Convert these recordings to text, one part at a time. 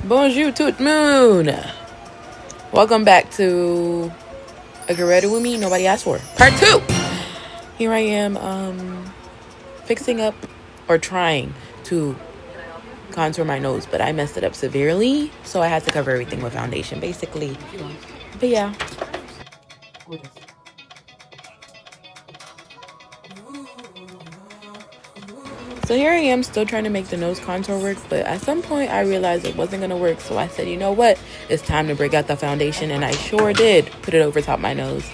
Bonjour, tout moon. Welcome back to a Grwm nobody asked for. Part 2. Here I am fixing up or trying to contour my nose, but I messed it up severely, so I had to cover everything with foundation basically. But yeah. So here I am still trying to make the nose contour work, but at some point I realized it wasn't going to work. So I said, you know what? It's time to break out the foundation. And I sure did put it over top my nose.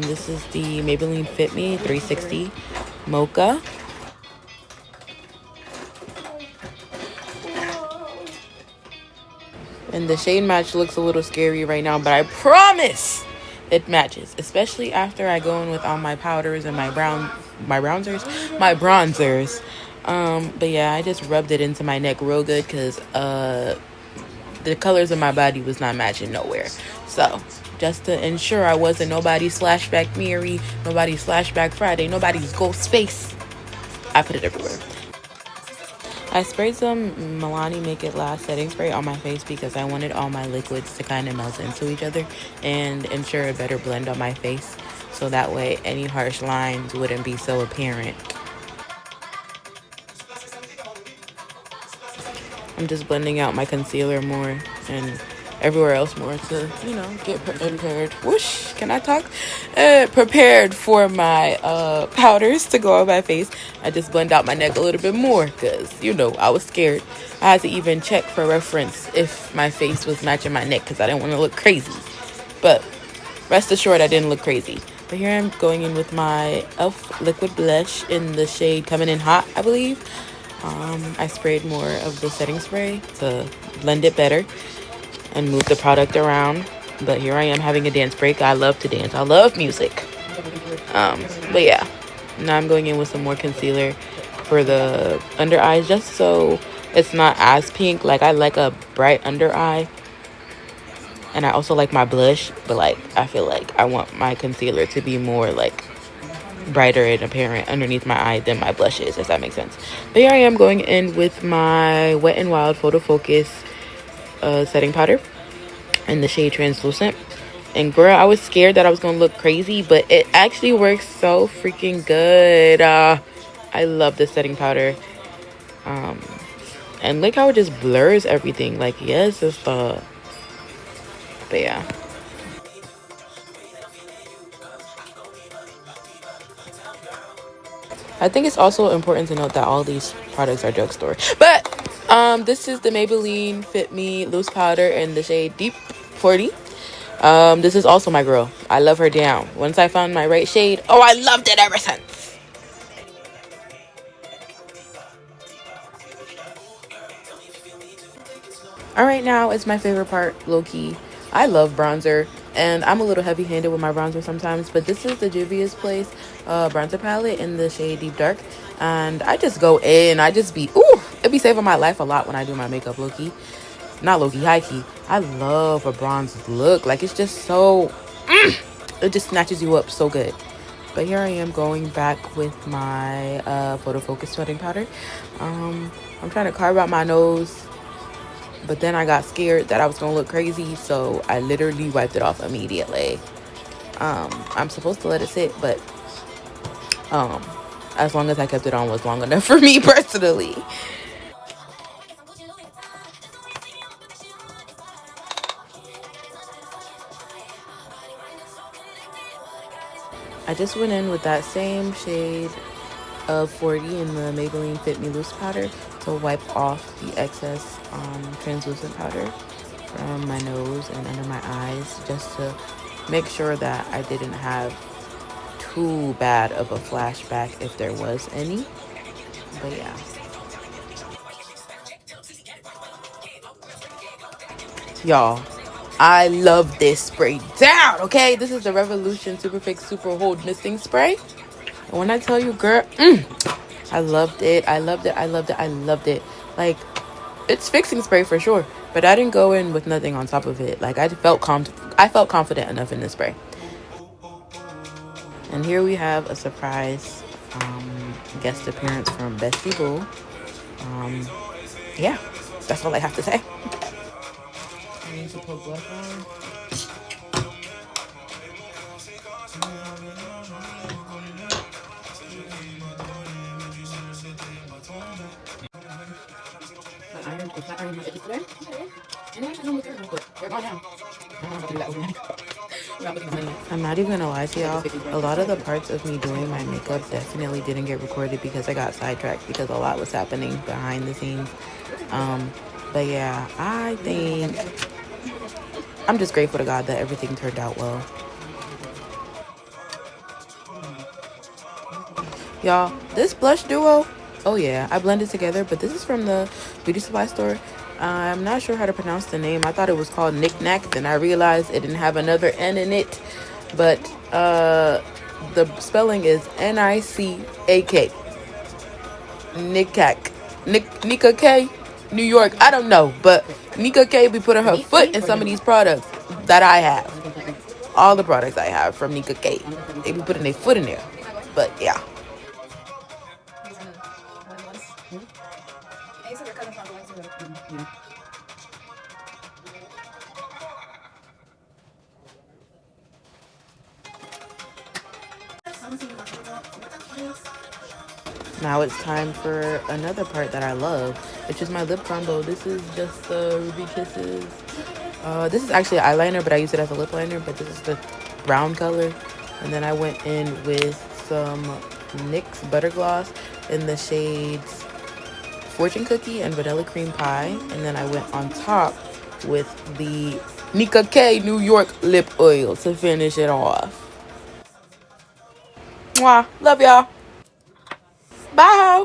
This is the Maybelline Fit Me 360 Mocha. And the shade match looks a little scary right now, but I promise it matches. Especially after I go in with all my powders and my bronzers. But yeah, I just rubbed it into my neck real good because the colors of my body was not matching nowhere. So just to ensure I wasn't nobody's flashback Mary, nobody's flashback Friday, nobody's ghost face, I put it everywhere. I sprayed some Milani Make It Last setting spray on my face because I wanted all my liquids to kind of melt into each other and ensure a better blend on my face, so that way any harsh lines wouldn't be so apparent. I'm just blending out my concealer more and everywhere else more to, get prepared. Whoosh, can I talk? Prepared for my powders to go on my face. I just blend out my neck a little bit more because, I was scared. I had to even check for reference if my face was matching my neck because I didn't want to look crazy. But rest assured, I didn't look crazy. But here I'm going in with my e.l.f. liquid blush in the shade Coming In Hot, I believe. I sprayed more of the setting spray to blend it better and move the product around. But here I am having a dance break. I love to dance. I love music. But yeah, now I'm going in with some more concealer for the under eyes just so it's not as pink. Like, I like a bright under eye. And I also like my blush, but I feel like I want my concealer to be more brighter and apparent underneath my eye than my blushes, if that makes sense. But here I am going in with my Wet n Wild Photo Focus setting powder in the shade Translucent. And girl, I was scared that I was gonna look crazy, but it actually works so freaking good. I love this setting powder. And look how it just blurs everything. Yes, it's but yeah. I think it's also important to note that all these products are drugstore. But this is the Maybelline Fit Me loose powder in the shade Deep 40. This is also my girl. I love her down. Once I found my right shade, I loved it ever since. Alright, now it's my favorite part, low-key. I love bronzer, and I'm a little heavy-handed with my bronzer sometimes, but this is the Juvia's Place bronzer palette in the shade Deep Dark, and I just go in, it be saving my life a lot when I do my makeup low-key. Not low-key, high-key. I love a bronze look. It's just so, it just snatches you up so good. But here I am going back with my Photo Focus setting powder. I'm trying to carve out my nose, but then I got scared that I was gonna look crazy, so I literally wiped it off immediately. I'm supposed to let it sit, but as long as I kept it on was long enough for me personally. I just went in with that same shade of 40 in the Maybelline Fit Me Loose powder to wipe off the excess translucent powder from my nose and under my eyes, just to make sure that I didn't have too bad of a flashback if there was any. But yeah. Y'all, I love this spray down, okay? This is the Revolution Super Fix Super Hold Misting Spray. And when I tell you, girl, I loved it. I loved it. I loved it. I loved it. It's fixing spray for sure, but I didn't go in with nothing on top of it. I felt confident enough in this spray. And here we have a surprise guest appearance from Bestie Boo. Yeah, that's all I have to say. need to put blush on. I ironed, it's not ironed my edges today. And they actually don't look terrible, but they're gone now. I don't know how to do that overnight. I'm not even gonna lie to y'all. A lot of the parts of me doing my makeup definitely didn't get recorded because I got sidetracked because a lot was happening behind the scenes. But yeah, I think I'm just grateful to God that everything turned out well. Y'all, this blush duo, oh yeah, I blended together, but this is from the beauty supply store. I'm not sure how to pronounce the name. I thought it was called Knick Knack, then I realized it didn't have another N in it. But the spelling is Nick. Nick Nika K, New York. I don't know, but Nika K be putting her foot in some of these products that I have. All the products I have from Nika K, they be putting their foot in there. But yeah. Now it's time for another part that I love, which is my lip combo. This is just the Ruby Kisses. This is actually an eyeliner, but I use it as a lip liner, but this is the brown color. And then I went in with some NYX Butter Gloss in the shades Fortune Cookie and Vanilla Cream Pie. And then I went on top with the Nika K New York Lip Oil to finish it off. Mwah. Love y'all. Bye.